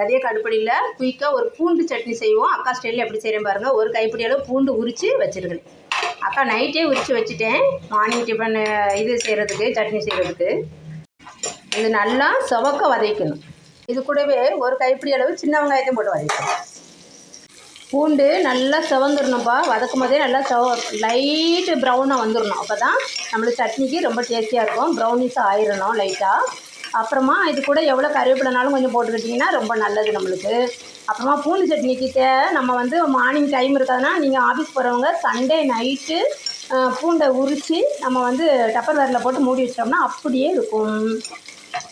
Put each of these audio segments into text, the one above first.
அதே கடுப்படியில் குயிக்காக ஒரு பூண்டு சட்னி செய்வோம். அக்கா ஸ்டைலில் எப்படி செய்கிறேன் பாருங்கள். ஒரு கைப்பிடி அளவு பூண்டு உரித்து வச்சுருக்கிறேன். அக்கா நைட்டே உரித்து வச்சுட்டேன் மார்னிங் டிஃபன் இது செய்கிறதுக்கு, சட்னி செய்கிறதுக்கு. இது நல்லா செவக்க வதக்கணும். இது கூடவே ஒரு கைப்பிடி அளவு சின்ன வெங்காயத்தையும் போட்டு வதக்கணும். பூண்டு நல்லா செவந்துடணும்ப்பா. வதக்கும் போதே நல்லா லைட்டு ப்ரௌனாக வந்துடணும். அப்போ தான் நம்மளுக்கு சட்னிக்கு ரொம்ப டேஸ்டியாக இருக்கும். ப்ரௌனிஸாக ஆயிடணும் லைட்டாக. அப்புறமா இது கூட எவ்வளோ கருவேப்பிலைனாலும் கொஞ்சம் போட்டுக்கிட்டிங்கன்னா ரொம்ப நல்லது நம்மளுக்கு. அப்புறமா பூண்டு சட்னிக்கு நம்ம வந்து மார்னிங் டைம் இருக்காதுன்னா நீங்கள் ஆஃபீஸ் போகிறவங்க சண்டே நைட்டு பூண்டை உரித்து நம்ம வந்து டப்பர்வேரில் போட்டு மூடி வச்சிட்டோம்னா அப்படியே இருக்கும்.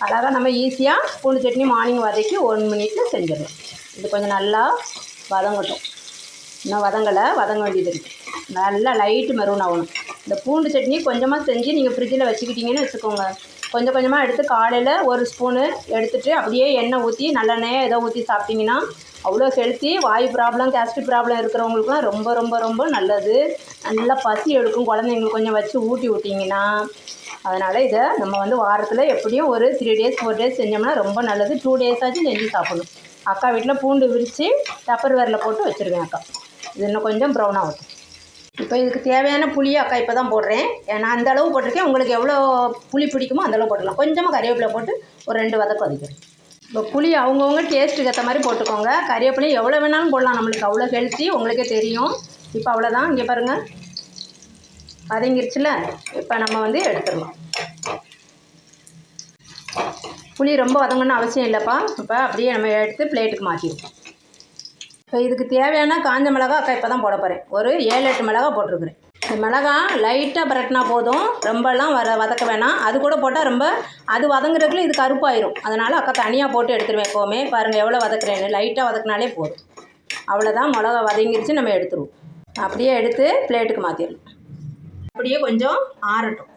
அழகாக நம்ம ஈஸியாக பூண்டு சட்னி மார்னிங் வதக்கி 1 மினிட்டில் செஞ்சிடலாம். இது கொஞ்சம் நல்லா வதங்கட்டும். இன்னும் வதங்க வேண்டியது இருக்குது. நல்லா லைட்டு மெரூன் ஆகணும். இந்த பூண்டு சட்னி கொஞ்சமாக செஞ்சு நீங்கள் ஃப்ரிட்ஜில் வச்சுக்கிட்டிங்கன்னு வச்சுக்கோங்க. கொஞ்சம் கொஞ்சமாக எடுத்து காலையில் 1 ஸ்பூனு எடுத்துகிட்டு அப்படியே எண்ணெய் ஊற்றி நல்லெண்ணெயை ஏதோ ஊற்றி சாப்பிட்டிங்கன்னா அவ்வளோ ஹெல்த்தி. வாயு ப்ராப்ளம், கேஸ்ட்ரிக் ப்ராப்ளம் இருக்கிறவங்களுக்குலாம் ரொம்ப ரொம்ப ரொம்ப நல்லது. நல்லா பசி எடுக்கும். குழந்தைங்களுக்கு கொஞ்சம் வச்சு ஊட்டி விட்டிங்கன்னா. அதனால் இதை நம்ம வந்து வாரத்தில் எப்படியும் ஒரு 3 days 4 days செஞ்சோம்னா ரொம்ப நல்லது. 2 days ஆச்சும் செஞ்சு சாப்பிடணும். அக்கா வீட்டில் பூண்டு விரித்து டப்பர்வேரில் போட்டு வச்சுருவேன் அக்கா. இது இன்னும் கொஞ்சம் ப்ரௌன் ஆகட்டும். இப்போ இதுக்கு தேவையான புளியை அக்கா இப்போ தான் போடுறேன். நான் அந்த அளவு போட்டிருக்கேன். உங்களுக்கு எவ்வளோ புளி பிடிக்குமோ அந்தளவு போட்டுடலாம். கொஞ்சமாக கறிவேப்பிலை போட்டு ஒரு 2 வதக்கு வதக்கிறேன். இப்போ புளி அவங்கவுங்க டேஸ்ட்டுக்கு ஏற்ற மாதிரி போட்டுக்கோங்க. கறிவேப்பிலையும் எவ்வளோ வேணாலும் போடலாம். நம்மளுக்கு அவ்வளோ ஹெல்த்தி, உங்களுக்கே தெரியும். இப்போ அவ்வளோதான். இங்கே பாருங்கள் வதங்கிருச்சுல. இப்போ நம்ம வந்து எடுத்துடலாம். புளி ரொம்ப வதங்கணும்னு அவசியம் இல்லைப்பா. இப்போ அப்படியே நம்ம எடுத்து பிளேட்டுக்கு மாற்றிடுவோம். இப்போ இதுக்கு தேவையான காஞ்ச மிளகா அக்கா இப்போ தான் போட போகிறேன். ஒரு 7-8 மிளகா போட்டிருக்குறேன். இந்த மிளகா லைட்டாக பரட்டினா போதும், ரொம்பலாம் வதக்க வேணாம். அது கூட போட்டால் ரொம்ப அது வதங்குறதுக்குள்ள இது கருப்பாயிரும். அதனால் அக்கா தனியாக போட்டு எடுத்துருவேன் எப்போவுமே. பாருங்கள் எவ்வளோ வதக்குறேன்னு. லைட்டாக வதக்கினாலே போதும். அவ்வளோதான். மிளகா வதங்கிருச்சு. நம்ம எடுத்துருவோம். அப்படியே எடுத்து பிளேட்டுக்கு மாற்றிடலாம். அப்படியே கொஞ்சம் ஆறட்டும்.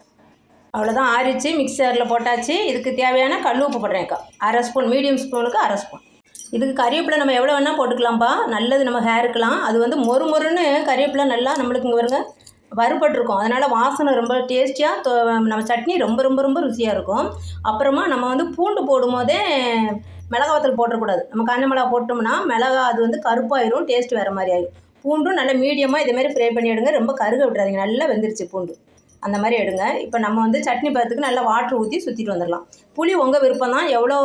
அவ்வளோதான். ஆறிச்சு. மிக்சரில் போட்டாச்சு. இதுக்கு தேவையான கல் உப்பு போடுறேன் அக்கா. 1/2 ஸ்பூன். மீடியம் ஸ்பூனுக்கு 1/2 ஸ்பூன். இதுக்கு கறிவேப்பிலை நம்ம எவ்வளோ வேணால் போட்டுக்கலாம்ப்பா. நல்லது நம்ம ஹேருக்கெலாம். அது வந்து மொறுன்னு கறிவேப்பிலை நல்லா நம்மளுக்கு இங்கே வருங்க வறுபட்டுருக்கும். அதனால் வாசனை ரொம்ப டேஸ்டியாக நம்ம சட்னி ரொம்ப ரொம்ப ரொம்ப ருசியாக இருக்கும். அப்புறமா நம்ம வந்து பூண்டு போடும் போதே மிளகா வத்தல் போட்டுறக்கூடாது. நம்ம காஞ்ச மிளகா போட்டோம்னா மிளகா அது வந்து கருப்பாயிரும். டேஸ்ட் வேறு மாதிரி ஆகிடும். பூண்டும் நல்லா மீடியமாக இதேமாதிரி ஃப்ரை பண்ணி எடுங்க. ரொம்ப கருக விட்டுறாதீங்க. நல்லா வெந்துருச்சு பூண்டு. அந்த மாதிரி எடுங்க. இப்போ நம்ம வந்து சட்னி பதத்துக்கு நல்லா வாட்ரு ஊற்றி சுற்றிட்டு வந்துடலாம். புளி உங்கள் விருப்பம் தான். எவ்வளோ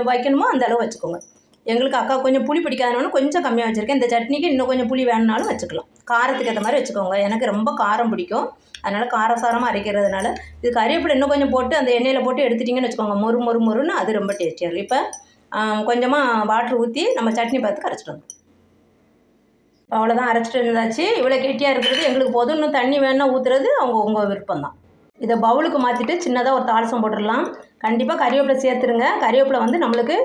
வைக்கணுமோ அந்த அளவு வச்சுக்கோங்க. எங்களுக்கு அக்கா கொஞ்சம் புளி பிடிக்காதனால கொஞ்சம் கம்மியாக வச்சுருக்கேன். இந்த சட்னிக்கு இன்னும் கொஞ்சம் புளி வேணுனாலும் வச்சுக்கலாம். காரத்துக்கு ஏற்ற மாதிரி வச்சுக்கோங்க. எனக்கு ரொம்ப காரம் பிடிக்கும். அதனால் காரசாரமாக அரைக்கிறதுனால இது கறிவேப்பிலை இன்னும் கொஞ்சம் போட்டு அந்த எண்ணெயில் போட்டு எடுத்துட்டிங்கன்னு வச்சுக்கோங்க. மொறுன்னு அது ரொம்ப டேஸ்டியாக இருக்கும். இப்போ கொஞ்சமாக வாட்ரு ஊற்றி நம்ம சட்னி பார்த்து அரைச்சிட்டு வந்தோம். அவ்வளோதான். அரைச்சிட்டு இருந்தாச்சு. இவ்வளோ கெட்டியாக இருக்கிறது எங்களுக்கு போதும். இன்னும் தண்ணி வேணால் ஊற்றுறது உங்கள் விருப்பம் தான். இதை பவுலுக்கு மாற்றிட்டு சின்னதாக ஒரு தாளசம் போட்டுடலாம். கண்டிப்பாக கறிவேப்பிலை சேர்த்துருங்க. கறிவேப்பிலை வந்து நம்மளுக்கு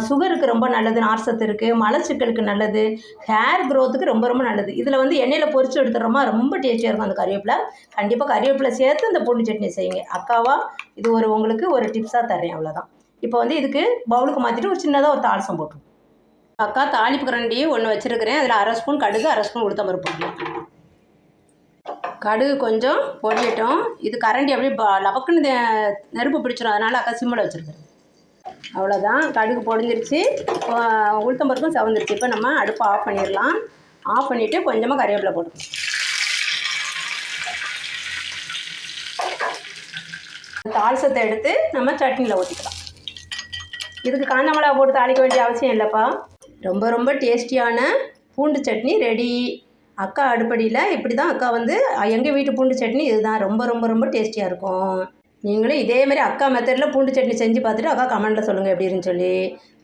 சுகருக்கு ரொம்ப நல்லது. நார்சத்து இருக்குது. மலச்சிக்கலுக்கு நல்லது. ஹேர் க்ரோத்துக்கு ரொம்ப ரொம்ப நல்லது. இதில் வந்து எண்ணெயில் பொரிச்சு எடுத்துடுறோமா ரொம்ப டேஸ்டியாக இருக்கும் அந்த கறிவேப்பிலை. கண்டிப்பாக கறிவேப்பிலை சேர்த்து இந்த பூண்டு சட்னி செய்யுங்க. அக்காவா இது உங்களுக்கு ஒரு டிப்ஸாக தர்றேன். அவ்வளோதான். இப்போ வந்து இதுக்கு பவுலுக்கு மாற்றிட்டு ஒரு சின்னதாக ஒரு தாளசம் போட்டுருவோம். அக்கா தாளிப்பு கரண்டி ஒன்று வச்சுருக்கிறேன். அதில் 1/2 ஸ்பூன் கடுகு, 1/2 ஸ்பூன் உளுத்தம்பருப்பு போட்டுக்கலாம். கடுகு கொஞ்சம் பொடியட்டும். இது கரண்டி அப்படியே லபக்குன்னு நெருப்பு பிடிச்சிடும். அதனால் அக்கா சிம்மில் வச்சுருக்கேன். அவ்வளோதான். கடுகு பொடிஞ்சிருச்சு. உளுத்தம்பருப்பும் செவந்துருச்சு. இப்போ நம்ம அடுப்பை ஆஃப் பண்ணிடலாம். ஆஃப் பண்ணிவிட்டு கொஞ்சமாக கறிவேப்பிலை போட்டுக்கலாம். தாளசத்தை எடுத்து நம்ம சட்னியில் ஊற்றிக்கலாம். இதுக்கு காஞ்ச மிளகா போட்டு தாளிக்க வேண்டிய அவசியம் இல்லைப்பா. ரொம்ப ரொம்ப டேஸ்டியான பூண்டு சட்னி ரெடி. அக்கா அடுப்படியில் இப்படி தான் அக்கா வந்து எங்கள் வீட்டு பூண்டு சட்னி இதுதான். ரொம்ப ரொம்ப ரொம்ப டேஸ்டியாக இருக்கும். நீங்களும் இதேமாதிரி அக்கா மெத்தடில் பூண்டு சட்னி செஞ்சு பார்த்துட்டு அக்கா கமெண்ட்டில் சொல்லுங்கள் எப்படின்னு சொல்லி.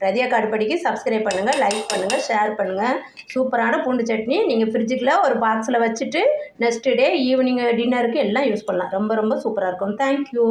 ரதி அக்கா அடுப்படிக்கு சப்ஸ்கிரைப் பண்ணுங்கள், லைக் பண்ணுங்கள், ஷேர் பண்ணுங்கள். சூப்பரான பூண்டு சட்னி நீங்கள் ஃப்ரிட்ஜுக்குள்ளே ஒரு பாக்ஸில் வச்சுட்டு நெக்ஸ்ட் டே ஈவினிங் டின்னருக்கு எல்லாம் யூஸ் பண்ணலாம். ரொம்ப ரொம்ப சூப்பராக இருக்கும். தேங்க்யூ.